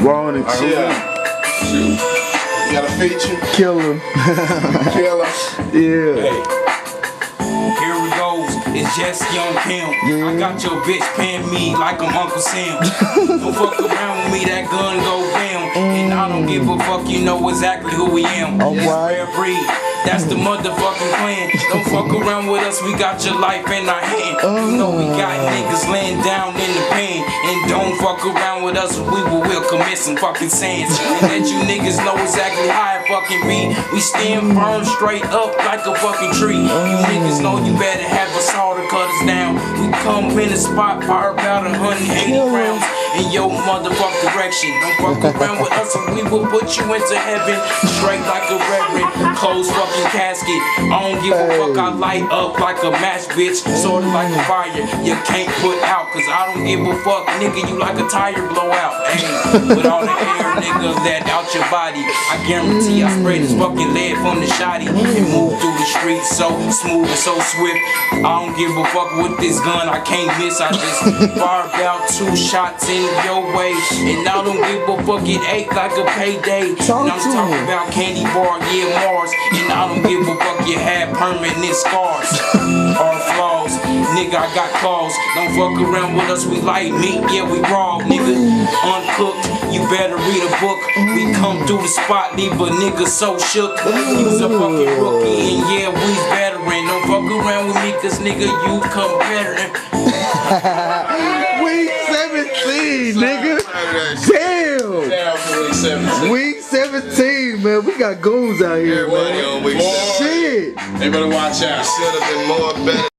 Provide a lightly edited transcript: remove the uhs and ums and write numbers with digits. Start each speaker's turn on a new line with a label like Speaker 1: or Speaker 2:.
Speaker 1: Raw and
Speaker 2: Shoot. You got a feature?
Speaker 1: Kill him.
Speaker 2: Kill him.
Speaker 1: Yeah.
Speaker 3: Hey. Here we go, it's just Young Pimp. I got your bitch paying me like I'm Uncle Sam. Don't fuck around with me, that gun go bam. And I don't give a fuck, you know exactly who we am.
Speaker 1: Alright.
Speaker 3: Rare breed, that's the motherfucking plan. Don't fuck around with us, we got your life in our hand. You know we got niggas laying down in the pen. And don't fuck around with us, we'll commit some fucking sins. And that you niggas know exactly how it fucking be. We stand firm straight up like a fucking tree. You niggas know you better have a saw to cut us down. We come in the spot, fire about 180 rounds in your motherfucking direction. Don't fuck around with us and we will put you into heaven. Straight like a reverend, closed fucking casket. I don't give a fuck, I light up like a match, bitch. Sorta like a fire, you can't put out. Cause I don't give a fuck, nigga, you like a tire blowout. Hey, with all the air, nigga, that out your body. I guarantee I spray this fucking lead from the shotty and move through the streets so smooth and so swift. I don't give a fuck with this gun, I can't miss. I just fired out 2 shots in your way. And I don't give a fuck, it ate like a payday. And I'm talking about candy bar, yeah, Mars. And I don't give a fuck, you had permanent scars or flaws. Nigga, I got claws. Don't fuck around with us, we like meat, yeah, we raw, nigga. Uncooked, you better read a book. We come through the spot, leave a nigga so shook. He's a fucking rookie, and yeah, we veteran. Don't fuck around with me, cause nigga, you competitor.
Speaker 1: Week 17, nigga. Damn. Week 17, man. We got goons out here, man.
Speaker 2: Shit.
Speaker 1: Shit.
Speaker 2: They better watch out.
Speaker 4: Should have been more better.